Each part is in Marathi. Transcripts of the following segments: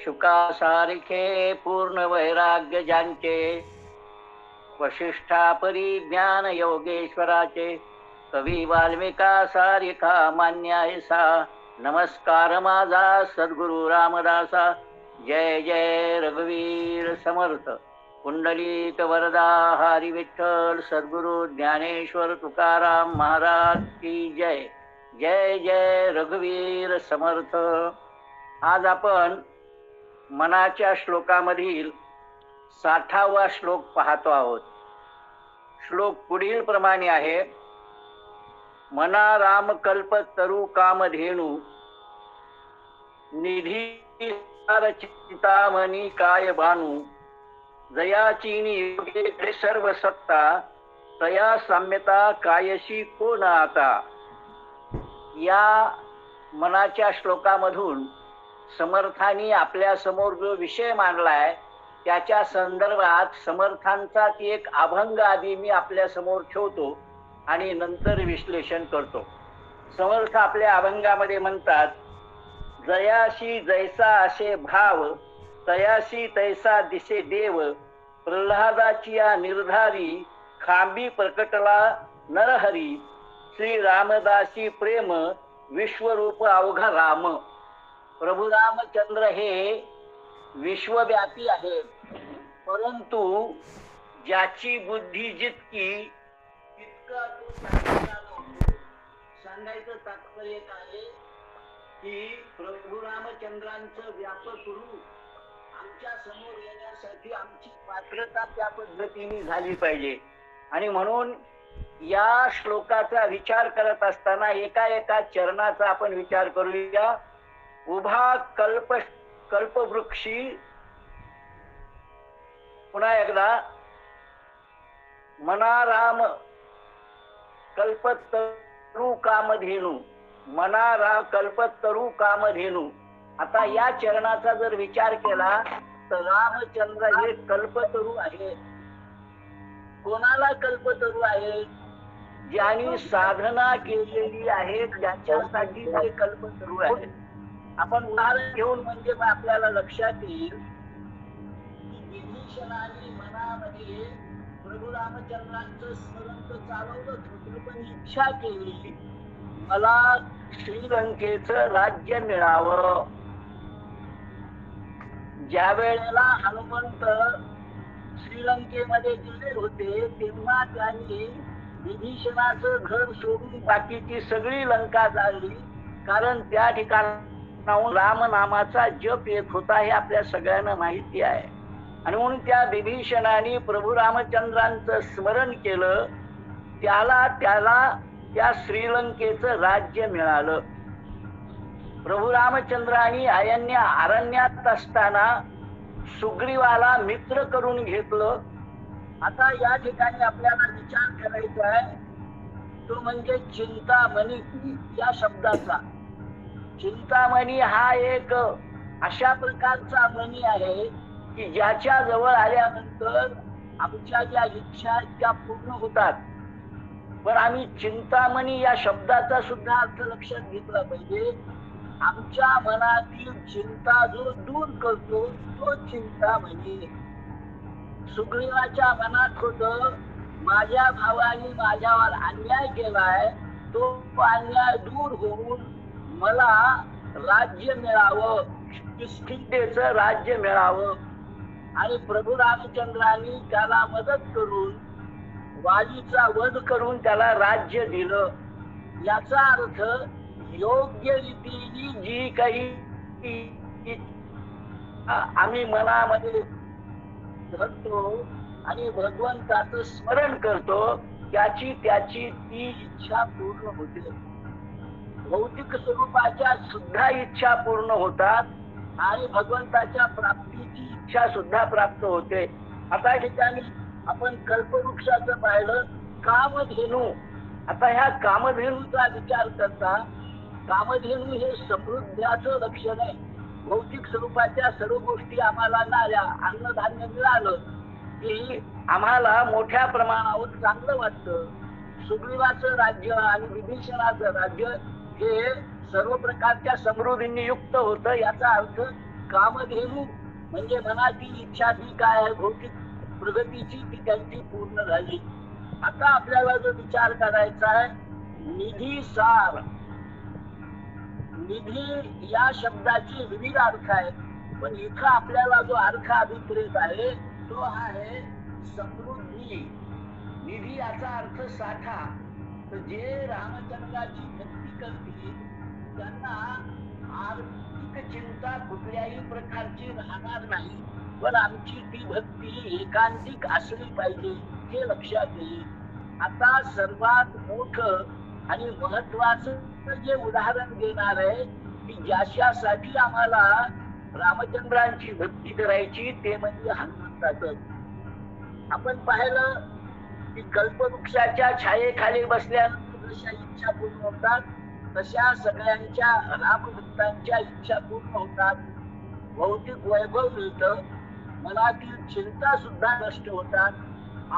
शुकासारिखे पूर्ण वैराग्य ज्यांचे, वशिष्ठा परिज्ञान योगेश्वराचे, कवी वाल्मिका सारिखा मान्य ऐसा, नमस्कार माझा सद्गुरु रामदासा. जय जय रघुवीर समर्थ, पुंडलिक वरदा हरी विठ्ठल, सद्गुरु ज्ञानेश्वर तुकाराम महाराज की जय. जय जय रघुवीर समर्थ. आज आपण मनाच्या श्लोकामधील 60वा श्लोक पाहतो आहोत. श्लोक पुढील प्रमाणे आहे. मना राम कल्प तरु कामधेनु, निधी चिंतामणी काय बाणू, जयाचीनी योगे सर्व सत्ता, तया साम्यता कायशी कोण आता. या मनाच्या श्लोकामधून समर्थांनी आपल्या समोर जो विषय मांडलाय त्याच्या संदर्भात समर्थांचा ती एक अभंग आधी मी आपल्या समोर ठेवतो आणि नंतर विश्लेषण करतो. समर्थ आपल्या अभंगामध्ये म्हणतात, जयाशी जैसा असे भाव, तयाशी तैसा दिसे देव, प्रल्हादाची या निर्धारी, खांबी प्रकटला नरहरी, श्री रामदासी प्रेम, विश्वरूप अवघा राम. प्रभू रामचंद्र हे विश्वव्यापी आहेत, परंतु ज्याची बुद्धी जितकी तितका तो सांगायचं तात्पर्य आहे की प्रभू रामचंद्रांचं व्यापक रूप आमच्या समोर येण्यासाठी आमची पात्रता त्या पद्धतीने झाली पाहिजे. आणि म्हणून या श्लोकाचा विचार करत असताना एका एका चरणाचा आपण विचार करूया. उभा कल्पवृक्षी, पुन्हा एकदा, मना राम कल्पतरू कामधेनु, मना राम कल्पतरू कामधेनु. आता या चरणाचा जर विचार केला तर रामचंद्र हे कल्पतरू आहेत. कोणाला कल्पतरू आहेत? ज्यांनी साधना केलेली आहे त्यांच्यासाठी ते कल्पतरू आहेत. आपण उदाहरण घेऊन म्हणजे आपल्याला लक्षात येईल की विभीषणाने मनामध्ये प्रभू रामचंद्रांचं स्मरण तर चालवलं होतं, पण इच्छा केली मला श्रीलंकेचं राज्य मिळावं. ज्या वेळेला हनुमंत श्रीलंकेमध्ये गेले होते तेव्हा त्यांनी विभीषणाचं घर सोडून बाकीची सगळी लंका जाळली, कारण त्या ठिकाणी राम नामाचा जप येत होता हे आपल्या सगळ्यांना माहिती आहे. आणि म्हणून त्या विभीषणाने प्रभू रामचंद्रांचं स्मरण केलं, त्याला त्या श्रीलंकेचं राज्य मिळालं. प्रभू रामचंद्रांनी अरण्यात असताना सुग्रीवाला मित्र करून घेतलं. आता या ठिकाणी आपल्याला विचार करायचा आहे तो म्हणजे चिंतामणी या शब्दाचा. चिंतामणी हा एक अशा प्रकारचा मणी आहे की ज्याच्या जवळ आल्यानंतर आमच्या ज्या इच्छा त्या पूर्ण होतात. पण आम्ही चिंतामणी या शब्दाचा सुद्धा अर्थ लक्षात घेतला पाहिजे. आमच्या मनातील चिंता जो दूर करतो तो चिंतामणी. सुग्रीवाच्या मनात होत माझ्या भावाने माझ्यावर अन्याय केलाय, तो अन्याय दूर होऊन मला राज्य मिळावं, किष्किंधेचं राज्य मिळावं. आणि प्रभू रामचंद्रांनी त्याला मदत करून वालीचा वध करून त्याला राज्य दिलं. याचा अर्थ योग्य रीतीने जी काही आम्ही मनामध्ये धरतो आणि भगवंताचं स्मरण करतो त्याची ती इच्छा पूर्ण होते. भौतिक स्वरूपाच्या सुद्धा इच्छा पूर्ण होतात आणि भगवंताच्या प्राप्तीची इच्छा सुद्धा प्राप्त होते. आता ठिकाणी आपण कल्पवृक्षाचं पाहिलं, कामधेनू. आता ह्या कामधेनूचा विचार करता कामधेनू हे समृद्ध्याचं लक्षण आहे. भौतिक स्वरूपाच्या सर्व गोष्टी आम्हाला मिळाल्या, अन्नधान्य मिळालं की आम्हाला मोठ्या प्रमाणावर चांगलं वाटतं. सुग्रीवाचं राज्य आणि विभीषणाचं राज्य हे सर्व प्रकारच्या समृद्धींनी युक्त होतं. याचा अर्थ कामधेनू म्हणजे मनातील इच्छा ती काय आहे, भौतिक प्रगतीची, ती त्यांची पूर्ण झाली. आता आपल्याला जो विचार करायचा आहे, निधी सार. निधी या शब्दाचे विविध अर्थ आहेत, पण इथं आपल्याला जो अर्थ अभिप्रेत आहे तो आहे समृद्धी. निधी याचा अर्थ साठा. तर जे रामचंद्राची भक्ती करतील त्यांना आर्थिक चिंता कुठल्याही प्रकारची राहणार नाही, पण आमची ती भक्ती एकांतिक असली पाहिजे हे लक्षात येईल. आता सर्वात मोठं आणि महत्वाचं जे उदाहरण देणार आहे की ज्याच्यासाठी आम्हाला रामचंद्रांची भक्ती करायची ते म्हणजे हनुमंताचं. आपण पाहिलं की कल्पवृक्षाच्या छायेखाली बसल्यानंतर जशा इच्छा पूर्ण होतात तशा सगळ्यांच्या रामभक्तांच्या इच्छा पूर्ण होतात. भौतिक वैभव मिळतं, मनातील चिंता सुद्धा नष्ट होतात,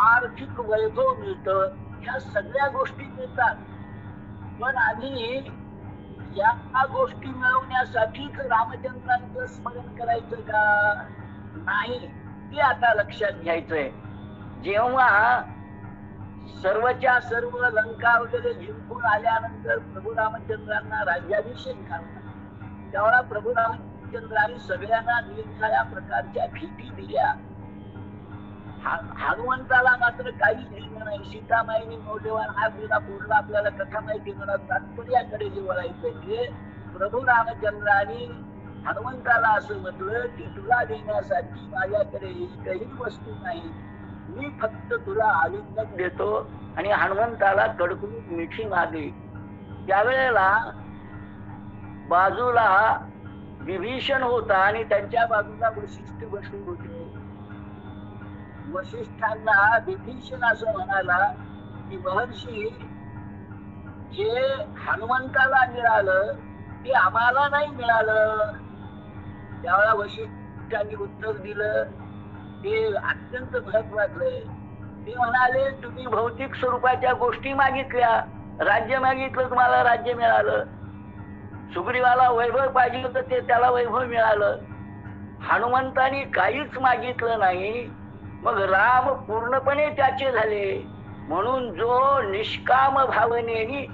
आर्थिक वैभव मिळतं, ह्या सगळ्या गोष्टी मिळतात. पण आधी या गोष्टी मिळवण्यासाठीच रामचंद्रांचं स्मरण करायचं का? नाही, ते आता लक्षात घ्यायचंय. जेव्हा सर्वच्या सर्व लंका वगैरे जिंकून आल्यानंतर प्रभू रामचंद्रांना राज्याभिषेक झाला, तेव्हा प्रभू रामचंद्रांनी सगळ्यांना निरनिराळ्या प्रकारच्या भेटी दिल्या. हनुमंताला मात्र काही दिलं नाही. सीतामाईनी मौल्यवान हा दिला पूर्ण आपल्याला कथा माहिती. मला तात्पर्याकडे जे वळायचं, प्रभू रामचंद्रांनी हनुमंताला असं म्हटलं की तुला देण्यासाठी माझ्याकडे एकही वस्तू नाही, मी फक्त तुला आलिंगन देतो. आणि हनुमंताला कडकडून मिठी मागली. त्यावेळेला बाजूला विभीषण होता आणि त्यांच्या बाजूला वशिष्ठ बसले होते. वशिष्ठांना विभीषण असं म्हणाला की महर्षी, जे हनुमंताला मिळालं ते आम्हाला नाही मिळालं. त्यावेळेला वशिष्ठांनी उत्तर दिलं, ते अत्यंत महत्वाचं आहे. ते म्हणाले, तुम्ही भौतिक स्वरूपाच्या गोष्टी मागितल्या, राज्य मागितलं, तुम्हाला राज्य मिळालं. सुग्रीवाला वैभव पाहिजे होतं, ते त्याला वैभव मिळालं. हनुमंतानी काहीच मागितलं नाही, मग राम पूर्णपणे त्याचे झाले. म्हणून जो निष्काम भावनेने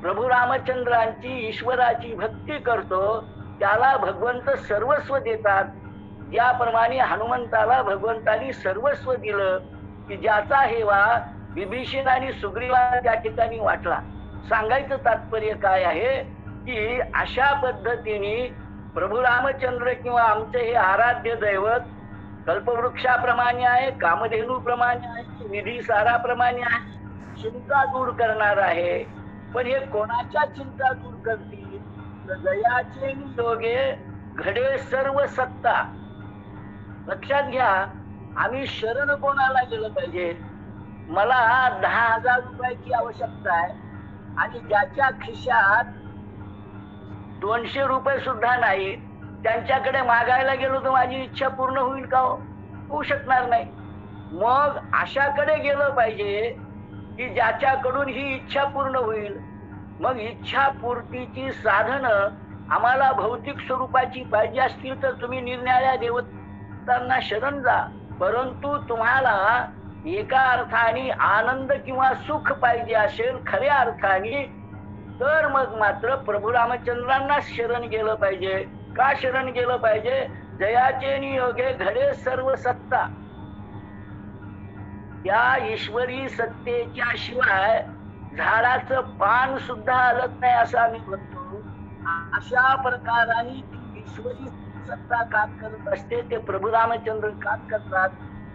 प्रभू रामचंद्रांची ईश्वराची भक्ती करतो त्याला भगवंत सर्वस्व देतात. ज्याप्रमाणे हनुमंताला भगवंतानी सर्वस्व दिलं की ज्याचा हेवा विभीषण आणि सुग्रीवाला त्या ठिकाणी वाटला. सांगायचं तात्पर्य काय आहे की अशा पद्धतीने प्रभू रामचंद्र किंवा आमचे हे आराध्य दैवत कल्पवृक्षाप्रमाणे आहे, कामधेनू प्रमाणे आहे, निधी साराप्रमाणे आहे, चिंता दूर करणार आहे. पण हे कोणाच्या चिंता दूर करतील? दयाचे योगे घडे सर्व सत्ता. लक्षात घ्या, आम्ही शरण कोणाला गेलं पाहिजे? मला 10,000 रुपयाची आवश्यकता आहे आणि ज्याच्या खिशात 200 रुपये सुद्धा नाही, त्यांच्याकडे मागायला गेलो तर माझी इच्छा पूर्ण होईल का? होऊ शकणार नाही. मग अशाकडे गेलं पाहिजे की ज्याच्याकडून ही इच्छा पूर्ण होईल. मग इच्छा पूर्तीची साधनं आम्हाला भौतिक स्वरूपाची पाहिजे असतील तर तुम्ही निरनिराळ्या देवतांना शरण जा. परंतु तुम्हाला एका अर्थाने आनंद किंवा सुख पाहिजे असेल खऱ्या अर्थाने, तर मग मात्र प्रभू रामचंद्रांना शरण गेलं पाहिजे. का शरण गेलं पाहिजे? जयाचे नियोगे घडे सर्व सत्ता. त्या ईश्वरी सत्तेच्या शिवाय झाडाचं पान सुद्धा हलत नाही असं आम्ही म्हणतो. अशा प्रकाराने ईश्वरी सत्ता काम करत असते, ते प्रभू रामचंद्र काम करतात.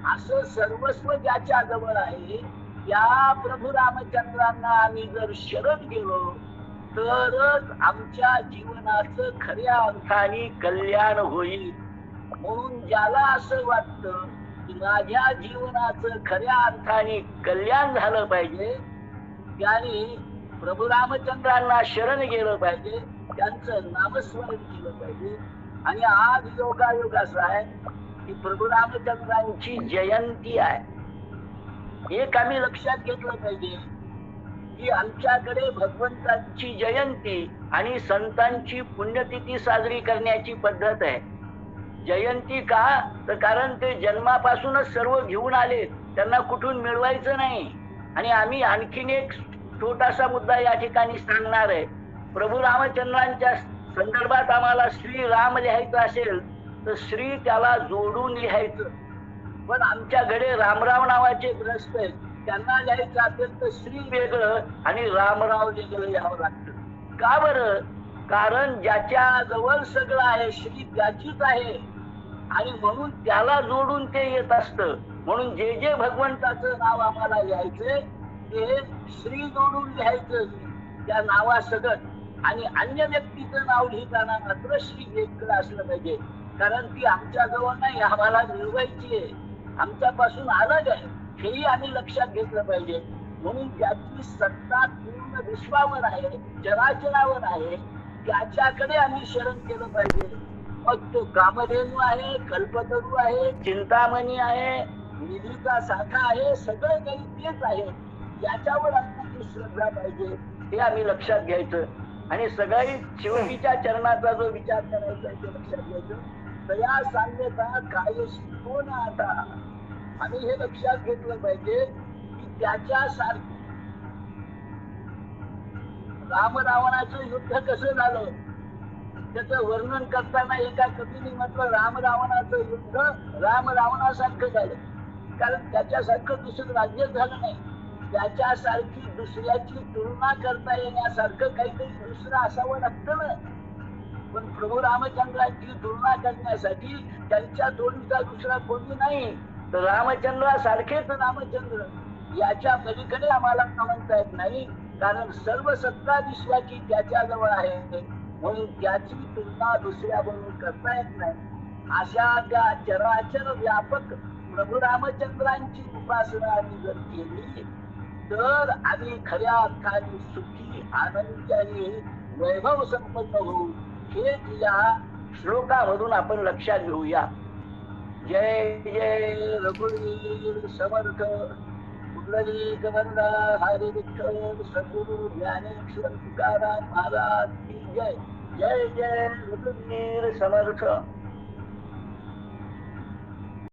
असं सर्वस्व ज्याच्या जवळ आहे या प्रभू रामचंद्रांना आम्ही जर शरण गेलो तरच आमच्या जीवनाचं खऱ्या अर्थाने कल्याण होईल. म्हणून ज्याला असं वाटतं की माझ्या जीवनाचं खऱ्या अर्थाने कल्याण झालं पाहिजे त्याने प्रभू रामचंद्रांना शरण गेलं पाहिजे, त्यांचं नामस्मरण केलं पाहिजे. आणि आज योगायोग असा आहे की प्रभू रामचंद्रांची जयंती आहे. एक आम्ही लक्षात घेतलं पाहिजे की आमच्याकडे भगवंतांची जयंती आणि संतांची पुण्यतिथी साजरी करण्याची पद्धत आहे. जयंती का? तर कारण ते जन्मापासूनच सर्व घेऊन आले, त्यांना कुठून मिळवायचं नाही. आणि आम्ही आणखीन एक छोटासा मुद्दा या ठिकाणी सांगणार आहे. प्रभू रामचंद्रांच्या संदर्भात आम्हाला श्री राम लिहायचं असेल तर श्री त्याला जोडून लिहायचं. पण आमच्याकडे रामराव नावाचे ग्रस्त आहेत, त्यांना लिहायचं असेल तर श्री वेगळं आणि रामराव वेगळं लिहावं लागतं. का बरं? कारण ज्याच्या जवळ सगळं आहे, श्री त्याचीच आहे आणि म्हणून त्याला जोडून ते येत असतं. म्हणून जे जे भगवंताचं नाव आम्हाला लिहायचंय ते श्री जोडून लिहायचं त्या नावासकट. आणि अन्य व्यक्तीचं नाव लिहिताना मात्र श्री वेगळं असलं पाहिजे, कारण ती आमच्या जवळ नाही, आम्हाला मिळवायची आहे, आमच्यापासून अलग आहे, हेही आम्ही लक्षात घेतलं पाहिजे. म्हणून त्याची सत्ता पूर्ण विश्वावर आहे, चराचरावर आहे, त्याच्याकडे आम्ही शरण केलं पाहिजे. मग तो कामधेनू आहे, कल्पतरू आहे, चिंतामणी आहे, निधीचा साठा आहे, सगळं काही तेच आहे. याच्यावर आमची श्रद्धा पाहिजे, हे आम्ही लक्षात घ्यायचं. आणि सगळी शिवजीच्या चरणाचा जो विचार करायचा ते लक्षात घ्यायचं. तया सांगता काय कोण आता, आम्ही हे लक्षात घेतलं पाहिजे की त्याच्यासारखं राम रावणाचं युद्ध कसं झालं त्याचं वर्णन करताना एका कवीने म्हटलं, राम रावणाचं युद्ध राम रावणासारखं झालं, कारण त्याच्यासारखं दुसरं राज्य झालं नाही. त्याच्यासारखी दुसऱ्याची तुलना करता येण्यासारखं काहीतरी दुसरं असावं लागतं ना. पण प्रभू रामचंद्रांची तुलना करण्यासाठी त्यांच्या तोडीचा दुसरा कोणी नाही, तर रामचंद्रासारखेच रामचंद्र. याच्या पलीकडे आम्हाला म्हणता येत नाही, कारण सर्व सत्ता विश्वाची त्याच्याजवळ आहे, म्हणून त्याची तुलना दुसऱ्याबरोबर करता येत नाही. अशा त्या चराचर व्यापक प्रभू रामचंद्रांची उपासना आम्ही जर केली तर आम्ही खऱ्या अर्थाने सुखी आनंदी आणि वैभव संपन्न होऊ, हे या श्लोकामधून आपण लक्षात घेऊया. जय जय रघुवीर समर्थ पुंडलिक वरदा हरी विठ्ठल सद्गुरु ज्ञानेश्वर तुकाराम महाराज की जय. जय जय रघुवीर समर्थ.